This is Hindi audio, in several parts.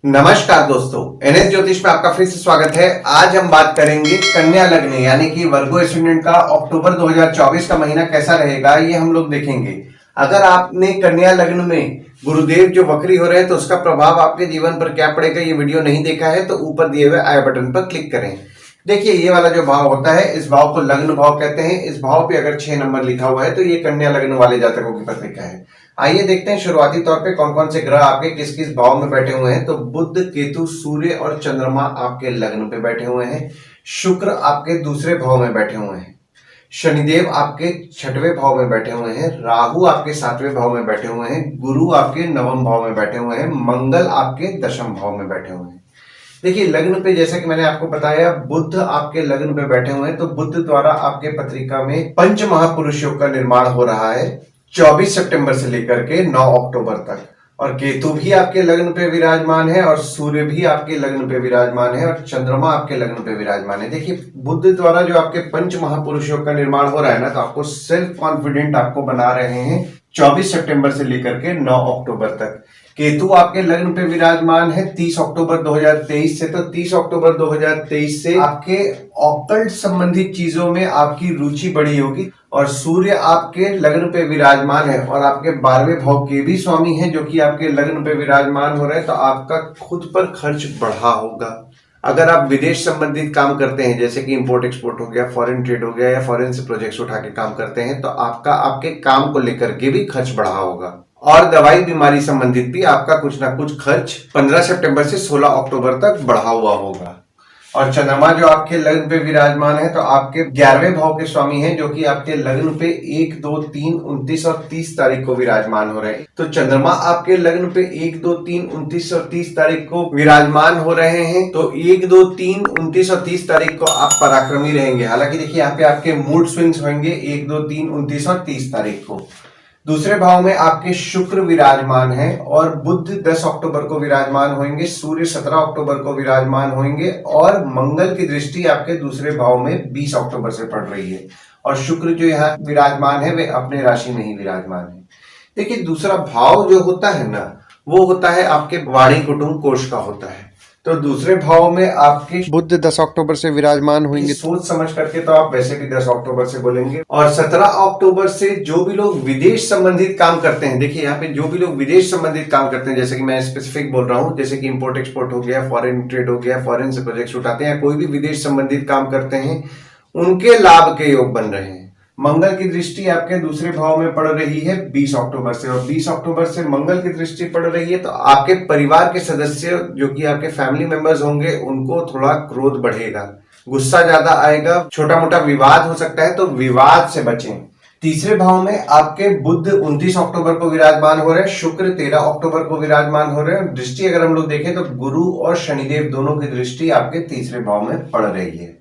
नमस्कार दोस्तों, एनएस ज्योतिष में आपका फिर से स्वागत है। आज हम बात करेंगे कन्या लग्न यानी कि वर्गो एस्टेंडेंट का अक्टूबर 2024 का महीना कैसा रहेगा, ये हम लोग देखेंगे। अगर आपने कन्या लग्न में गुरुदेव जो वक्री हो रहे हैं तो उसका प्रभाव आपके जीवन पर क्या पड़ेगा, ये वीडियो नहीं देखा है तो ऊपर दिए हुए आई बटन पर क्लिक करें। देखिए, ये वाला जो भाव होता है इस भाव को लग्न भाव कहते हैं। इस भाव पे अगर 6 नंबर लिखा हुआ है तो ये कन्या लग्न वाले जातकों की पत्रिका है। आइए देखते हैं शुरुआती तौर पे कौन कौन से ग्रह आपके किस किस भाव में बैठे हुए हैं। तो बुध, केतु, सूर्य और चंद्रमा आपके लग्न पे बैठे हुए हैं। शुक्र आपके दूसरे भाव में बैठे हुए हैं। शनिदेव आपके 6वें भाव में बैठे हुए हैं। राहु आपके 7वें भाव में बैठे हुए हैं। गुरु आपके 9वें भाव में बैठे हुए हैं। मंगल आपके 10वें भाव में बैठे हुए हैं। देखिए, लग्न पे जैसा कि मैंने आपको बताया, बुध आपके लग्न पे बैठे हुए हैं तो बुध द्वारा आपके पत्रिका में पंच महापुरुष योग का निर्माण हो रहा है 24 सितंबर से लेकर के 9 अक्टूबर तक। और केतु भी आपके लग्न पे विराजमान है और सूर्य भी आपके लग्न पे विराजमान है और चंद्रमा आपके लग्न पे विराजमान है। देखिए, बुध द्वारा जो आपके पंच महापुरुष योग का निर्माण हो रहा है ना, तो आपको सेल्फ कॉन्फिडेंट आपको बना रहे हैं 24 सितंबर से लेकर के 9 अक्टूबर तक। केतु आपके लग्न पे विराजमान है 30 अक्टूबर 2023 से। तो 30 अक्टूबर 2023 से आपके ऑकल्ट संबंधित चीजों में आपकी रुचि बढ़ी होगी। और सूर्य आपके लग्न पे विराजमान है और आपके 12वें भाव के भी स्वामी हैं, जो कि आपके लग्न पे विराजमान हो रहे हैं। तो आपका खुद पर खर्च बढ़ा होगा। अगर आप विदेश संबंधित काम करते हैं, जैसे कि इंपोर्ट एक्सपोर्ट हो गया, फॉरेन ट्रेड हो गया या फॉरेन से प्रोजेक्ट्स उठा के काम करते हैं, तो आपका आपके काम को लेकर के भी खर्च बढ़ा होगा। और दवाई बीमारी संबंधित भी आपका कुछ ना कुछ खर्च 15 सितंबर से 16 अक्टूबर तक बढ़ा हुआ होगा। और चंद्रमा जो आपके लग्न पे विराजमान है तो आपके 11वें भाव के स्वामी हैं, जो कि आपके लग्न पे 1, 2, 3, 29 और 30 तारीख को विराजमान हो रहे हैं। तो चंद्रमा आपके लग्न पे 1, 2, 3, 29 और 30 तारीख को विराजमान हो रहे हैं। तो 1, 2, 3, 29 और 30 तारीख को आप पराक्रमी रहेंगे। हालांकि देखिए, यहाँ पे आपके मूड स्विंग्स होंगे 1, 2, 3, 29 और 30 तारीख को। दूसरे भाव में आपके शुक्र विराजमान है और बुध 10 अक्टूबर को विराजमान होंगे। सूर्य 17 अक्टूबर को विराजमान होंगे और मंगल की दृष्टि आपके दूसरे भाव में 20 अक्टूबर से पड़ रही है। और शुक्र जो यहाँ विराजमान है वे अपने राशि में ही विराजमान है। देखिए, दूसरा भाव जो होता है ना, वो होता है आपके वाणी कुटुंब कोष का होता है। तो दूसरे भाव में आपके बुध 10 अक्टूबर से विराजमान होंगे। सोच समझ करके तो आप वैसे भी 10 अक्टूबर से बोलेंगे। और 17 अक्टूबर से जो भी लोग विदेश संबंधित काम करते हैं, देखिए यहाँ पे जो भी लोग विदेश संबंधित काम करते हैं, जैसे कि मैं स्पेसिफिक बोल रहा हूँ, जैसे कि इंपोर्ट एक्सपोर्ट हो गया, फॉरेन ट्रेड हो गया, फॉरेन से प्रोजेक्ट्स उठाते हैं, कोई भी विदेश संबंधित काम करते हैं, उनके लाभ के योग बन रहे हैं। मंगल की दृष्टि आपके दूसरे भाव में पड़ रही है 20 अक्टूबर से। और 20 अक्टूबर से मंगल की दृष्टि पड़ रही है तो आपके परिवार के सदस्य जो कि आपके फैमिली मेंबर्स होंगे, उनको थोड़ा क्रोध बढ़ेगा, गुस्सा ज्यादा आएगा, छोटा मोटा विवाद हो सकता है, तो विवाद से बचें। तीसरे भाव में आपके बुध 29 अक्टूबर को विराजमान हो रहे हैं। शुक्र 13 अक्टूबर को विराजमान हो रहे हैं। दृष्टि अगर हम लोग देखें तो गुरु और शनिदेव दोनों की दृष्टि आपके तीसरे भाव में पड़ रही है।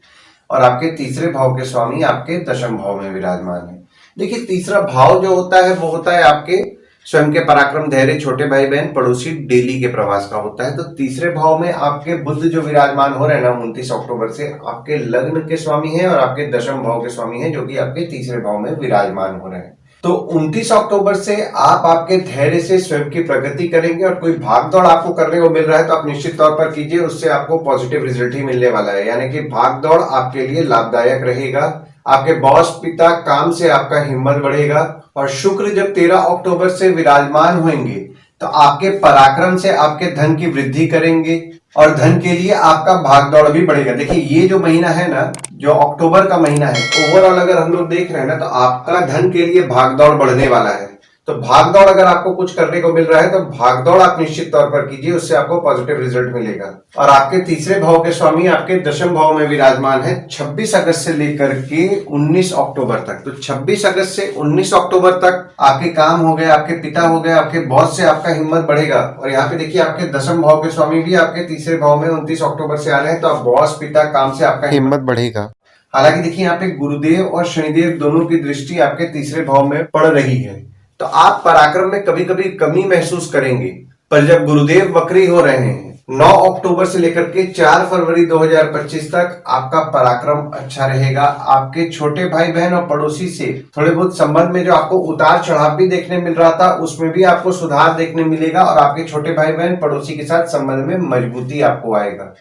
और आपके तीसरे भाव के स्वामी आपके 10वें भाव में विराजमान है। देखिए, तीसरा भाव जो होता है वो होता है आपके स्वयं के पराक्रम, धैर्य, छोटे भाई बहन, पड़ोसी, डेली के प्रवास का होता है। तो तीसरे भाव में आपके बुध जो विराजमान हो रहे हैं ना 29 अक्टूबर से, आपके लग्न के स्वामी हैं और आपके 10वें भाव के स्वामी हैं, जो कि आपके तीसरे भाव में विराजमान हो रहे हैं। तो 29 अक्टूबर से आप आपके धैर्य से स्वयं की प्रगति करेंगे। और कोई भाग दौड़ आपको करने को मिल रहा है तो आप निश्चित तौर पर कीजिए, उससे आपको पॉजिटिव रिजल्ट ही मिलने वाला है। यानी कि भाग दौड़ आपके लिए लाभदायक रहेगा। आपके बॉस, पिता, काम से आपका हिम्मत बढ़ेगा। और शुक्र जब 13 अक्टूबर से विराजमान होंगे तो आपके पराक्रम से आपके धन की वृद्धि करेंगे और धन के लिए आपका भागदौड़ भी बढ़ेगा। देखिए, ये जो महीना है ना, जो अक्टूबर का महीना है, ओवरऑल अगर हम लोग देख रहे हैं ना, तो आपका धन के लिए भागदौड़ बढ़ने वाला है। तो भागदौड़ अगर आपको कुछ करने को मिल रहा है तो भागदौड़ आप निश्चित तौर पर कीजिए, उससे आपको पॉजिटिव रिजल्ट मिलेगा। और आपके तीसरे भाव के स्वामी आपके 10वें भाव में विराजमान है 26 अगस्त से लेकर के 19 अक्टूबर तक। तो 26 अगस्त से 19 अक्टूबर तक आपके काम हो गए, आपके पिता हो गए, आपके बॉस से आपका हिम्मत बढ़ेगा। और यहाँ पे देखिए, आपके 10वें भाव के स्वामी भी आपके तीसरे भाव में 29 अक्टूबर से आ रहे हैं, तो आप बॉस, पिता, काम से आपका हिम्मत बढ़ेगा। हालांकि देखिए, यहाँ पे गुरुदेव और शनिदेव दोनों की दृष्टि आपके तीसरे भाव में पड़ रही है, तो आप पराक्रम में कभी कभी कमी महसूस करेंगे। पर जब गुरुदेव वक्री हो रहे हैं 9 अक्टूबर से लेकर के 4 फरवरी 2025 तक आपका पराक्रम अच्छा रहेगा। आपके छोटे भाई बहन और पड़ोसी से थोड़े बहुत संबंध में जो आपको उतार चढ़ाव भी देखने मिल रहा था, उसमें भी आपको सुधार देखने मिलेगा और आपके छोटे भाई बहन पड़ोसी के साथ संबंध में मजबूती आपको आएगा।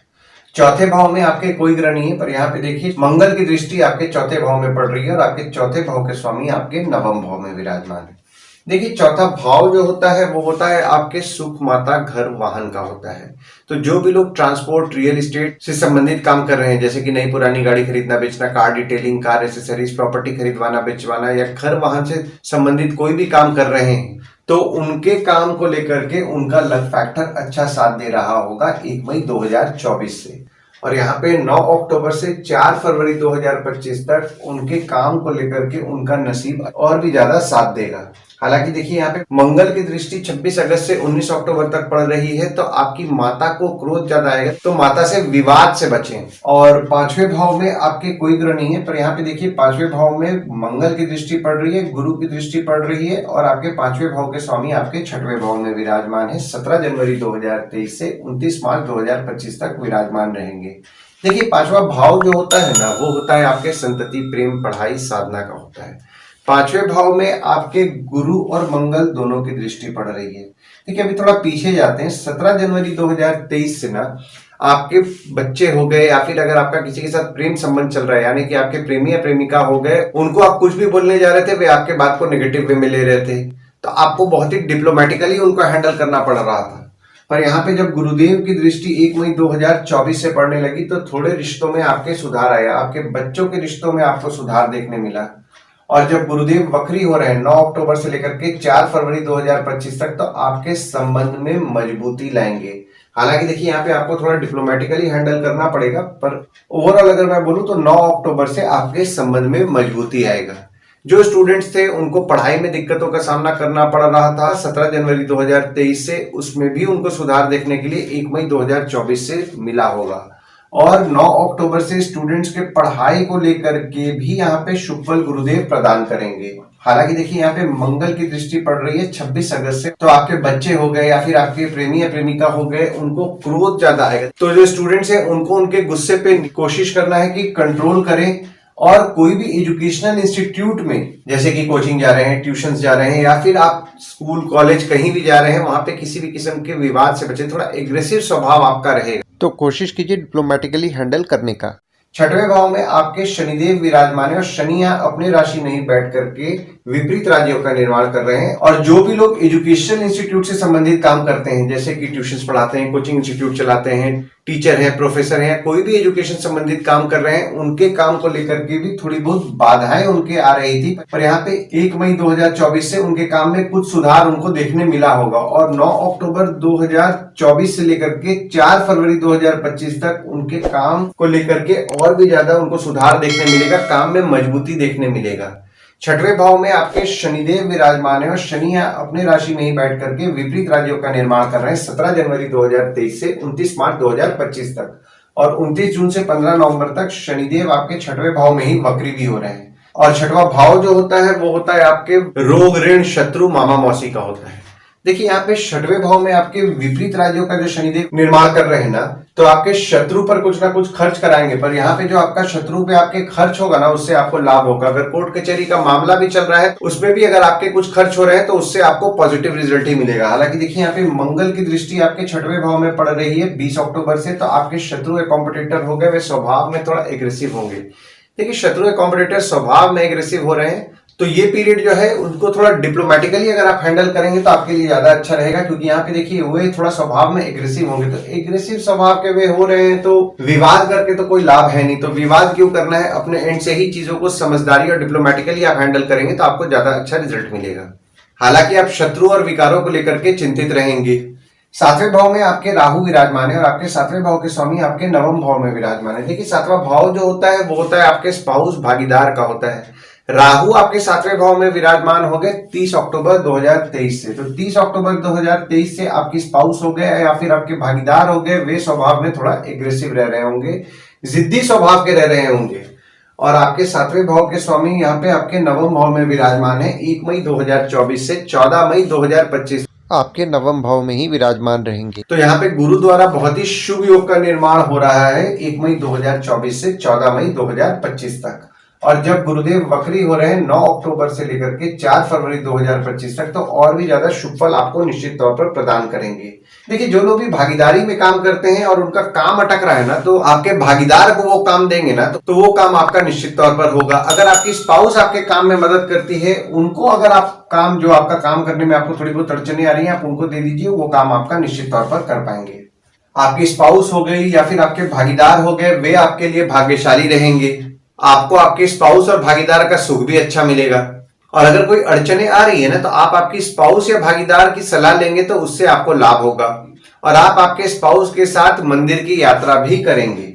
चौथे भाव में आपके कोई ग्रह नहीं है, पर यहाँ पे देखिए मंगल की दृष्टि आपके चौथे भाव में पड़ रही है और आपके चौथे भाव के स्वामी आपके नवम भाव में विराजमान है। देखिए चौथा भाव जो होता है वो होता है आपके सुख, माता, घर, वाहन का होता है। तो जो भी लोग ट्रांसपोर्ट, रियल एस्टेट से संबंधित काम कर रहे हैं, जैसे कि नई पुरानी गाड़ी खरीदना बेचना, car detailing, car accessories, property खरीदवाना बेचवाना या घर वाहन से संबंधित कोई भी काम कर रहे हैं, तो उनके काम को लेकर के उनका लक फैक्टर अच्छा साथ दे रहा होगा 1 मई 2024 से। और यहाँ पे 9 अक्टूबर से 4 फरवरी 2025 तक उनके काम को लेकर के उनका नसीब और भी ज्यादा साथ देगा। हालांकि देखिए यहाँ पे मंगल की दृष्टि 26 अगस्त से 19 अक्टूबर तक पड़ रही है, तो आपकी माता को क्रोध ज्यादा आएगा, तो माता से विवाद से बचें। और पांचवें भाव में आपके कोई ग्रह नहीं है, पर यहाँ पे देखिए पांचवें भाव में मंगल की दृष्टि पड़ रही है, गुरु की दृष्टि पड़ रही है और आपके पांचवें भाव के स्वामी आपके छठवें भाव में विराजमान है। 17 जनवरी 2023 से 29 मार्च 2025 तक विराजमान रहेंगे। देखिए पांचवा भाव जो होता है ना, वो होता है आपके संतति, प्रेम, पढ़ाई, साधना का होता है। पांचवें भाव में आपके गुरु और मंगल दोनों की दृष्टि पड़ रही है। देखिए अभी थोड़ा पीछे जाते हैं। 17 जनवरी 2023 से ना आपके बच्चे हो गए या फिर अगर आपका किसी के साथ प्रेम संबंध चल रहा है, यानी कि आपके प्रेमी या प्रेमिका हो गए, उनको आप कुछ भी बोलने जा रहे थे, वे आपके बात को नेगेटिव वे में ले रहे थे, तो आपको बहुत ही डिप्लोमेटिकली उनको हैंडल करना पड़ रहा था। पर यहाँ पे जब गुरुदेव की दृष्टि 1 मई 2024 से पड़ने लगी, तो थोड़े रिश्तों में आपके सुधार आया, आपके बच्चों के रिश्तों में आपको सुधार देखने मिला। और जब गुरुदेव वक्री हो रहे हैं 9 अक्टूबर से लेकर के 4 फरवरी 2025 तक, तो आपके संबंध में मजबूती लाएंगे। हालांकि देखिए यहाँ पे आपको थोड़ा डिप्लोमेटिकली हैंडल करना पड़ेगा, पर ओवरऑल अगर मैं बोलूं तो 9 अक्टूबर से आपके संबंध में मजबूती आएगा। जो स्टूडेंट्स थे उनको पढ़ाई में दिक्कतों का सामना करना पड़ रहा था 17 जनवरी 2023 से, उसमें भी उनको सुधार देखने के लिए 1 मई 2024 से मिला होगा। और 9 अक्टूबर से स्टूडेंट्स के पढ़ाई को लेकर के भी यहाँ पे शुभ फल गुरुदेव प्रदान करेंगे। हालांकि देखिए यहाँ पे मंगल की दृष्टि पड़ रही है 26 अगस्त से, तो आपके बच्चे हो गए या फिर आपके प्रेमी या प्रेमिका हो गए, उनको क्रोध ज्यादा आएगा। तो जो स्टूडेंट्स हैं उनको उनके गुस्से पे कोशिश करना है कि कंट्रोल करें। और कोई भी एजुकेशनल इंस्टीट्यूट में, जैसे कि कोचिंग जा रहे हैं, ट्यूशंस जा रहे हैं या फिर आप स्कूल कॉलेज कहीं भी जा रहे हैं, वहां पे किसी भी किस्म के विवाद से बचें। थोड़ा एग्रेसिव स्वभाव आपका रहेगा, तो कोशिश कीजिए डिप्लोमेटिकली हैंडल करने का। छठवें भाव में आपके शनिदेव विराजमान है और शनि यहाँ अपने राशि में ही बैठ करके विपरीत राज्यों का निर्माण कर रहे हैं। और जो भी लोग एजुकेशन इंस्टीट्यूट से संबंधित काम करते हैं, जैसे कि ट्यूशंस पढ़ाते हैं, कोचिंग इंस्टीट्यूट चलाते हैं, टीचर है, प्रोफेसर है, कोई भी एजुकेशन संबंधित काम कर रहे हैं, उनके काम को लेकर के भी थोड़ी बहुत बाधाएं उनके आ रही थी, पर यहाँ पे 1 मई 2024 से उनके काम में कुछ सुधार उनको देखने मिला होगा। और 9 अक्टूबर 2024 से लेकर के 4 फरवरी 2025 तक उनके काम को लेकर के और भी ज्यादा उनको सुधार देखने मिलेगा, काम में मजबूती देखने मिलेगा। छठवें भाव में आपके शनिदेव विराजमान है और शनि अपने राशि में ही बैठ करके विपरीत राज्यों का निर्माण कर रहे हैं 17 जनवरी 2023 से 29 मार्च 2025 तक। और 29 जून से 15 नवंबर तक शनिदेव आपके छठवें भाव में ही वक्री भी हो रहे हैं। और छठवां भाव जो होता है वो होता है आपके रोग, ऋण, शत्रु, मामा मौसी का होता है। देखिए यहाँ पे छठवें भाव में आपके विपरीत राज्यों का जो शनिदेव निर्माण कर रहे हैं ना, तो आपके शत्रु पर कुछ ना कुछ खर्च कराएंगे, पर यहाँ पे जो आपका शत्रु पे आपके खर्च होगा ना, उससे आपको लाभ होगा। अगर कोर्ट कचहरी का मामला भी चल रहा है, उसमें भी अगर आपके कुछ खर्च हो रहे हैं, तो उससे आपको पॉजिटिव रिजल्ट ही मिलेगा। हालांकि देखिए यहाँ पे मंगल की दृष्टि आपके छठवें भाव में पड़ रही है 20 अक्टूबर से, तो आपके शत्रु या कॉम्पिटिटर हो गए, वे स्वभाव में थोड़ा एग्रेसिव होंगे। देखिए शत्रु या कॉम्पिटिटर स्वभाव में एग्रेसिव हो रहे हैं, तो ये पीरियड जो है उनको थोड़ा डिप्लोमेटिकली अगर आप हैंडल करेंगे तो आपके लिए ज्यादा अच्छा रहेगा, क्योंकि यहाँ पे देखिए वे थोड़ा स्वभाव में एग्रेसिव होंगे। तो एग्रेसिव स्वभाव के वे हो रहे हैं, तो विवाद करके तो कोई लाभ है नहीं, तो विवाद क्यों करना है, अपने एंड से ही चीजों को समझदारी और डिप्लोमेटिकली आप हैंडल करेंगे तो आपको ज्यादा अच्छा रिजल्ट मिलेगा। हालांकि आप शत्रु और विकारों को लेकर के चिंतित रहेंगे। सातवें भाव में आपके राहु विराजमान है और आपके सातवें भाव के स्वामी आपके नवम भाव में विराजमान है। देखिए सातवां भाव जो होता है वो होता है आपके स्पाउस, भागीदार का होता है। राहु आपके सातवें भाव में विराजमान हो गए 30 अक्टूबर 2023 से, तो 30 अक्टूबर 2023 से आपकी स्पाउस हो गए या फिर आपके भागीदार हो गए, वे स्वभाव में थोड़ा एग्रेसिव रह रहे होंगे, जिद्दी स्वभाव के रह रहे होंगे। और आपके सातवें भाव के स्वामी यहाँ पे आपके नवम भाव में विराजमान है 1 मई 2024 से 14 मई 2025। आपके नवम भाव में ही विराजमान रहेंगे। तो यहाँ पे गुरु द्वारा बहुत ही शुभ योग का निर्माण हो रहा है 1 मई 2024 से 14 मई 2025 तक। और जब गुरुदेव वक्री हो रहे हैं 9 अक्टूबर से लेकर के 4 फरवरी 2025 तक, तो और भी ज्यादा शुभ फल आपको निश्चित तौर पर प्रदान करेंगे। देखिए, जो लोग भी भागीदारी में काम करते हैं और उनका काम अटक रहा है ना, तो आपके भागीदार को वो काम देंगे ना, तो वो काम आपका निश्चित तौर पर होगा। अगर आपकी स्पाउस आपके काम में मदद करती है, उनको अगर आप काम, जो आपका काम करने में आपको थोड़ी बहुत अड़चने आ रही है, आप उनको दे दीजिए, वो काम आपका निश्चित तौर पर कर पाएंगे। आपकी स्पाउस हो गई या फिर आपके भागीदार हो गए, वे आपके लिए भाग्यशाली रहेंगे। आपको आपके स्पाउस और भागीदार का सुख भी अच्छा मिलेगा। और अगर कोई अड़चने आ रही है ना, तो आप आपकी स्पाउस या भागीदार की सलाह लेंगे तो उससे आपको लाभ होगा। और आप आपके स्पाउस के साथ मंदिर की यात्रा भी करेंगे।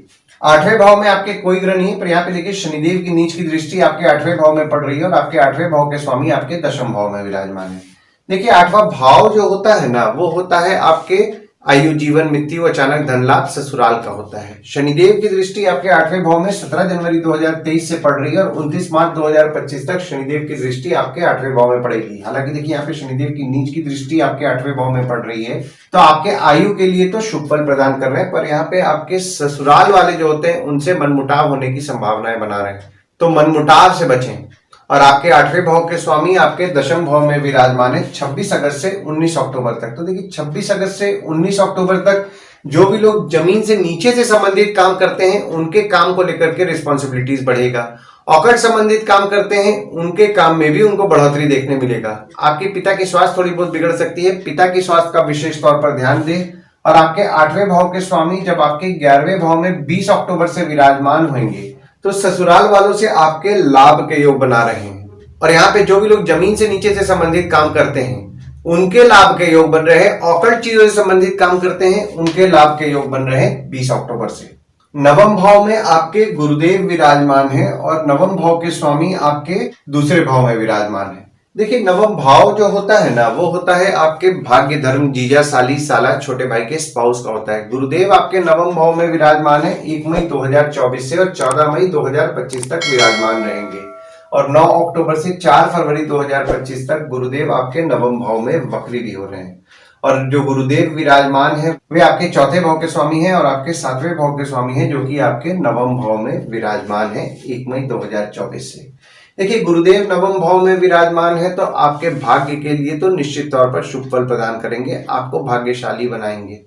8वें भाव में आपके कोई ग्रह नहीं है, पर यहाँ पे देखिए शनिदेव की नीच की दृष्टि आपके 8वें भाव में पड़ रही है और आपके 8वें भाव के स्वामी आपके 10वें भाव में विराजमान है। देखिए, 8वां भाव जो होता है ना, वो होता है आपके आयु, जीवन, मृत्यु, अचानक धन लाभ, ससुराल का होता है। शनिदेव की दृष्टि आपके 8वें भाव में 17 जनवरी 2023 से पड़ रही है और 29 मार्च 2025 तक शनिदेव की दृष्टि आपके 8वें भाव में पड़ेगी। हालांकि देखिए, यहाँ पे शनिदेव की नीच की दृष्टि आपके 8वें भाव में पड़ रही है, तो आपके आयु के लिए तो शुभ फल प्रदान कर रहे हैं, पर यहाँ पे आपके ससुराल वाले जो होते हैं उनसे मनमुटाव होने की संभावनाएं बना रहे हैं, तो मनमुटाव से बचें। और आपके 8वें भाव के स्वामी आपके 10वें भाव में विराजमान है 26 अगस्त से 19 अक्टूबर तक। तो देखिए, 26 अगस्त से 19 अक्टूबर तक जो भी लोग जमीन से नीचे से संबंधित काम करते हैं, उनके काम को लेकर के रिस्पॉन्सिबिलिटीज बढ़ेगा। ऑकट संबंधित काम करते हैं, उनके काम में भी उनको बढ़ोतरी देखने मिलेगा। आपके पिता की स्वास्थ्य थोड़ी बहुत बिगड़ सकती है, पिता की स्वास्थ्य का विशेष तौर पर ध्यान दें। और आपके 8वें भाव के स्वामी जब आपके 11वें भाव में 20 अक्टूबर से विराजमान होंगे, तो ससुराल वालों से आपके लाभ के योग बना रहे हैं। और यहाँ पे जो भी लोग जमीन से नीचे से संबंधित काम करते हैं, उनके लाभ के योग बन रहे हैं। ऑकल्ट चीजों से संबंधित काम करते हैं, उनके लाभ के योग बन रहे हैं 20 अक्टूबर से। नवम भाव में आपके गुरुदेव विराजमान है और नवम भाव के स्वामी आपके दूसरे भाव में विराजमान है। देखिए, नवम भाव जो होता है ना, वो होता है आपके भाग्य, धर्म, जीजा, साली, साला, छोटे भाई के स्पाउस का होता है। गुरुदेव आपके नवम भाव में विराजमान है 1 मई 2024 से और 14 मई 2025 तक विराजमान रहेंगे। और 9 अक्टूबर से 4 फरवरी 2025 तक गुरुदेव आपके नवम भाव में वक्री भी हो रहे हैं। और जो गुरुदेव विराजमान है वे आपके चौथे भाव के स्वामी हैं और आपके 7वें भाव के स्वामी हैं, जो कि आपके नवम भाव में विराजमान है 1 मई 2024 से। देखिए, गुरुदेव नवम भाव में विराजमान है तो आपके भाग्य के लिए तो निश्चित तौर पर शुभ फल प्रदान करेंगे, आपको भाग्यशाली बनाएंगे।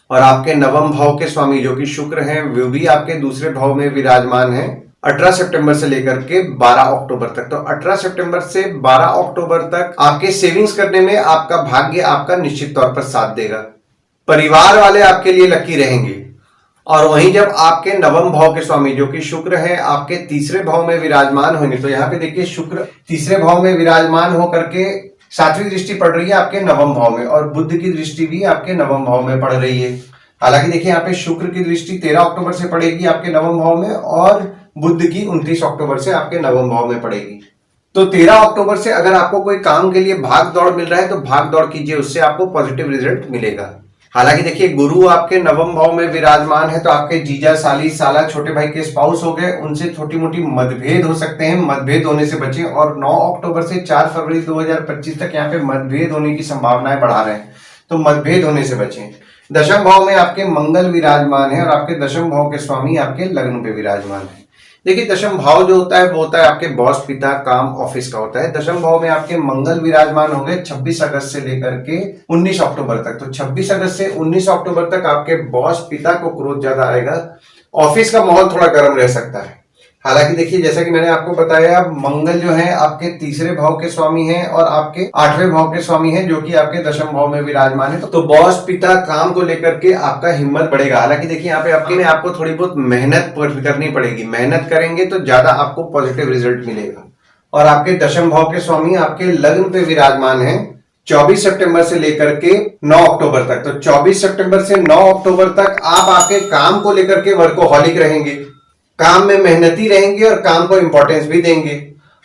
और आपके नवम भाव के स्वामी जो कि शुक्र हैं, वो भी आपके दूसरे भाव में विराजमान है 18 सितंबर से लेकर के 12 अक्टूबर तक। तो 18 सितंबर से 12 अक्टूबर तक आपके सेविंग्स करने में आपका भाग्य आपका निश्चित तौर पर साथ देगा। परिवार वाले आपके लिए लकी रहेंगे। और वहीं जब आपके नवम भाव के स्वामी जो कि शुक्र है आपके तीसरे भाव में विराजमान होंगे, तो यहाँ पे देखिए शुक्र तीसरे भाव में विराजमान होकर के 7वीं दृष्टि पड़ रही है आपके नवम भाव में और बुध की दृष्टि भी आपके नवम भाव में पड़ रही है। हालांकि देखिए, यहाँ पे शुक्र की दृष्टि 13 अक्टूबर से पड़ेगी आपके नवम भाव में और बुध की 29 अक्टूबर से आपके नवम भाव में पड़ेगी। तो 13 अक्टूबर से अगर आपको कोई काम के लिए भाग दौड़ मिल रहा है, तो भाग दौड़ कीजिए, उससे आपको पॉजिटिव रिजल्ट मिलेगा। हालांकि देखिए, गुरु आपके नवम भाव में विराजमान है तो आपके जीजा, साली, साला, छोटे भाई के स्पाउस हो गए, उनसे छोटी मोटी मतभेद हो सकते हैं, मतभेद होने से बचें। और 9 अक्टूबर से 4 फरवरी 2025 तक यहाँ पे मतभेद होने की संभावनाएं बढ़ा रहे हैं, तो मतभेद होने से बचें। 10वें भाव में आपके मंगल विराजमान है और आपके 10वें भाव के स्वामी आपके लग्न पे विराजमान है। देखिए, 10वां भाव जो होता है वो होता है आपके बॉस, पिता, काम, ऑफिस का होता है। 10वें भाव में आपके मंगल विराजमान होंगे 26 अगस्त से लेकर के 19 अक्टूबर तक। तो 26 अगस्त से 19 अक्टूबर तक आपके बॉस, पिता को क्रोध ज्यादा आएगा, ऑफिस का माहौल थोड़ा गर्म रह सकता है। हालांकि देखिए, जैसा कि मैंने आपको बताया, मंगल जो है आपके तीसरे भाव के स्वामी हैं और आपके 8वें भाव के स्वामी हैं, जो कि आपके 10वें भाव में विराजमान है। तो बॉस, पिता, काम को लेकर के आपका हिम्मत बढ़ेगा। हालांकि देखिए, यहाँ पे आपको थोड़ी बहुत मेहनत करनी पड़ेगी, मेहनत करेंगे तो ज्यादा आपको पॉजिटिव रिजल्ट मिलेगा। और आपके 10वें भाव के स्वामी आपके लग्न पे विराजमान है 24 सितंबर से लेकर के 9 अक्टूबर तक। तो 24 सितंबर से 9 अक्टूबर तक आप आपके काम को लेकर के वर्कोहॉलिक रहेंगे, काम में मेहनती रहेंगे और काम को इंपॉर्टेंस भी देंगे।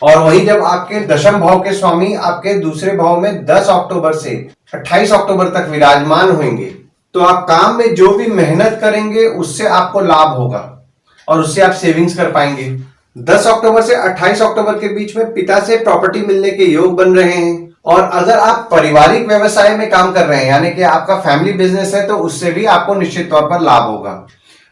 और वहीं जब आपके 10वें भाव के स्वामी आपके दूसरे भाव में 10 अक्टूबर से 28 अक्टूबर तक विराजमान होंगे, तो आप काम में जो भी मेहनत करेंगे उससे आपको लाभ होगा और उससे आप सेविंग्स कर पाएंगे। 10 अक्टूबर से 28 अक्टूबर के बीच में पिता से प्रॉपर्टी मिलने के योग बन रहे हैं और अगर आप पारिवारिक व्यवसाय में काम कर रहे हैं यानी कि आपका फैमिली बिजनेस है तो उससे भी आपको निश्चित तौर पर लाभ होगा।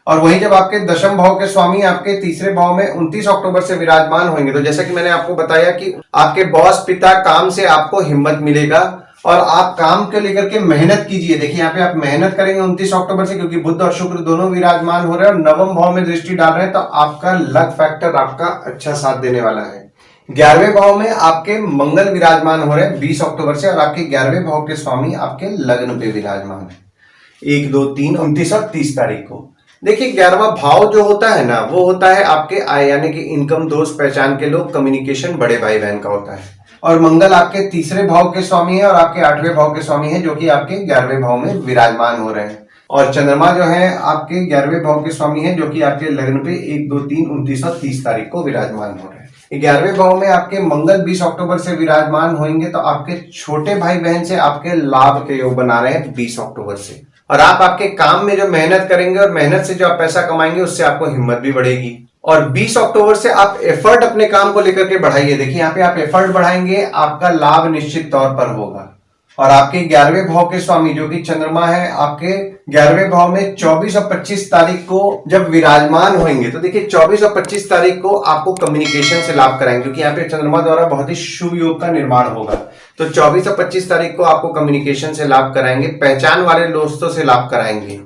और वहीं जब आपके दशम भाव के स्वामी आपके तीसरे भाव में 29 अक्टूबर से विराजमान होंगे तो जैसा कि मैंने आपको बताया कि आपके बॉस पिता काम से आपको हिम्मत मिलेगा और आप काम को लेकर के मेहनत कीजिए। देखिए यहाँ पे आप मेहनत करेंगे 29 अक्टूबर से, क्योंकि बुध और शुक्र दोनों विराजमान हो रहे हैं और नवम भाव में दृष्टि डाल रहे हैं, तो आपका लक फैक्टर आपका अच्छा साथ देने वाला है। 11वें भाव में आपके मंगल विराजमान हो रहे हैं 20 अक्टूबर से और आपके 11वें भाव के स्वामी आपके लग्न पे विराजमान है 1, 2, 3, 29 और 30 तारीख को। देखिए 11वां भाव जो होता है ना वो होता है आपके आय यानी कि इनकम, दोस्त, पहचान के लोग, कम्युनिकेशन, बड़े भाई बहन का होता है। और मंगल आपके तीसरे भाव के स्वामी है और आपके 8वें भाव के स्वामी है जो कि आपके 11वें भाव में विराजमान हो रहे हैं। और चंद्रमा जो है आपके 11वें भाव के स्वामी है जो कि आपके लग्न पे 1, 2, 3, 29 और 30 तारीख को विराजमान हो रहे हैं। 11वें भाव में आपके मंगल 20 अक्टूबर से विराजमान होंगे तो आपके छोटे भाई बहन से आपके लाभ के योग बना रहे हैं 20 अक्टूबर से। और आप आपके काम में जो मेहनत करेंगे और मेहनत से जो आप पैसा कमाएंगे उससे आपको हिम्मत भी बढ़ेगी। और 20 अक्टूबर से आप एफर्ट अपने काम को लेकर के बढ़ाइए। देखिए यहाँ पे आप एफर्ट बढ़ाएंगे, आपका लाभ निश्चित तौर पर होगा। और आपके 11वें भाव के स्वामी जो कि चंद्रमा है आपके 11वें भाव में 24 और 25 तारीख को जब विराजमान होंगे तो देखिए 24 और 25 तारीख को आपको कम्युनिकेशन से लाभ कराएंगे, क्योंकि यहाँ पे चंद्रमा द्वारा बहुत ही शुभ योग का निर्माण होगा। तो 24 और 25 तारीख को आपको कम्युनिकेशन से लाभ कराएंगे, पहचान वाले दोस्तों से लाभ कराएंगे।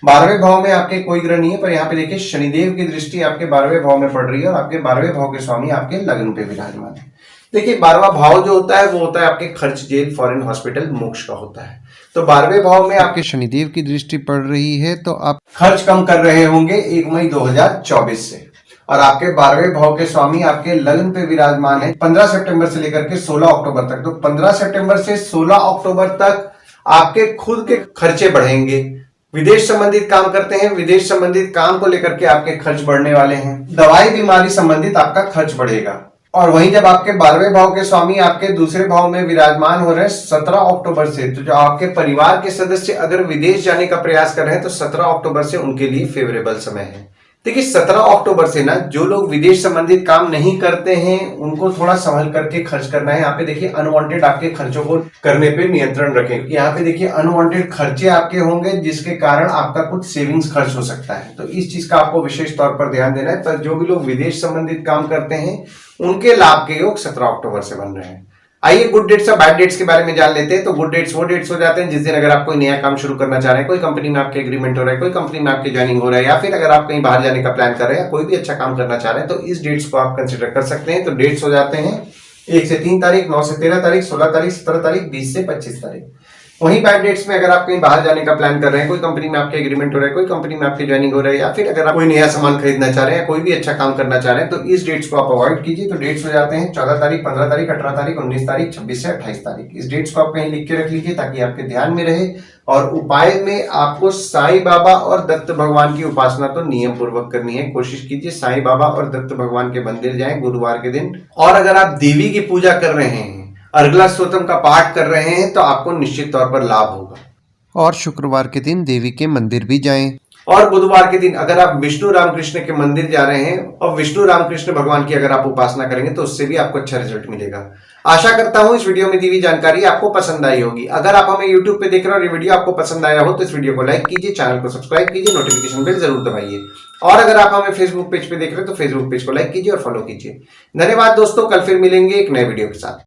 12वें भाव में आपके कोई ग्रह नहीं है, पर यहाँ पे देखिए शनिदेव की दृष्टि आपके 12वें भाव में पड़ रही है और आपके 12वें भाव के स्वामी आपके लग्न पे विराजमान है। देखिए 12वां भाव जो होता है वो होता है आपके खर्च, जेल, फॉरेन, हॉस्पिटल, मोक्ष का होता है। तो 12वें भाव में आपके शनिदेव की दृष्टि पड़ रही है तो आप खर्च कम कर रहे होंगे 1 मई 2024 से। और आपके 12वें भाव के स्वामी आपके लग्न पे विराजमान है 15 सितंबर से लेकर के 16 अक्टूबर तक। तो 15 सितंबर से 16 अक्टूबर तक आपके खुद के खर्चे बढ़ेंगे। विदेश संबंधित काम करते हैं, विदेश संबंधित काम को लेकर के आपके खर्च बढ़ने वाले हैं। दवाई बीमारी संबंधित आपका खर्च बढ़ेगा। और वहीं जब आपके 12वें भाव के स्वामी आपके दूसरे भाव में विराजमान हो रहे हैं 17 अक्टूबर से, तो जो आपके परिवार के सदस्य अगर विदेश जाने का प्रयास कर रहे हैं तो 17 अक्टूबर से उनके लिए फेवरेबल समय है। देखिए 17 अक्टूबर से ना जो लोग विदेश संबंधित काम नहीं करते हैं उनको थोड़ा संभल करके खर्च करना है। यहाँ पे देखिए अनवांटेड आपके खर्चों को करने पे नियंत्रण रखें। यहाँ पे देखिए अनवांटेड खर्चे आपके होंगे जिसके कारण आपका कुछ सेविंग्स खर्च हो सकता है, तो इस चीज का आपको विशेष तौर पर ध्यान देना है। पर जो भी लोग विदेश संबंधित काम करते हैं उनके लाभ के योग 17 अक्टूबर से बन रहे हैं। आइए गुड डेट्स और बैड डेट्स के बारे में जान लेते हैं। तो गुड डेट्स वो डेट्स हो जाते हैं जिस दिन अगर आप कोई नया काम शुरू करना चाह रहे हैं, कोई कंपनी में आपके एग्रीमेंट हो रहा है, कोई कंपनी में आपकी ज्वाइनिंग हो रहा है, या फिर अगर आप कहीं बाहर जाने का प्लान कर रहे हैं, कोई भी अच्छा काम करना चाह रहे हैं तो इस डेट्स को आप कंसिडर कर सकते हैं। तो डेट्स हो जाते हैं 1 से 3 तारीख, 9 से 13 तारीख, 16 तारीख, 17 तारीख, 20 से 25 तारीख। वहीं बैड डेट्स में अगर आप कहीं बाहर जाने का प्लान कर रहे हैं, कोई कंपनी में आपके एग्रीमेंट हो रहा है, कोई कंपनी में आपकी ज्वाइनिंग हो रहा है, या फिर अगर आप कोई नया सामान खरीदना चाह रहे हैं, कोई भी अच्छा काम करना चाह रहे हैं तो इस डेट्स को आप अवॉइड कीजिए। तो डेट्स हो जाते हैं 14 तारीख, 15 तारीख, 18 तारीख, 19 तारीख, 26 से 28 तारीख। इस डेट्स को आप कहीं लिख के रख लीजिए ताकि आपके ध्यान में रहे। और उपाय में आपको साईं बाबा और दत्त भगवान की उपासना तो नियम पूर्वक करनी है। कोशिश कीजिए साईं बाबा और दत्त भगवान के मंदिर जाएं गुरुवार के दिन। और अगर आप देवी की पूजा कर रहे हैं, अर्गला स्तोत्रम का पाठ कर रहे हैं तो आपको निश्चित तौर पर लाभ होगा। और शुक्रवार के दिन देवी के मंदिर भी जाएं। और बुधवार के दिन अगर आप विष्णु रामकृष्ण के मंदिर जा रहे हैं और विष्णु रामकृष्ण भगवान की अगर आप उपासना करेंगे तो उससे भी आपको अच्छा रिजल्ट मिलेगा। आशा करता हूं इस वीडियो में दी हुई जानकारी आपको पसंद आई होगी। अगर आप हमें YouTube पे देख रहे हो और ये वीडियो आपको पसंद आया हो तो इस वीडियो को लाइक कीजिए, चैनल को सब्सक्राइब कीजिए, नोटिफिकेशन बेल जरूर दबाइए। और अगर आप हमें फेसबुक पेज पे देख रहे हो तो फेसबुक पेज को लाइक कीजिए और फॉलो कीजिए। धन्यवाद दोस्तों, कल फिर मिलेंगे एक नए वीडियो के साथ।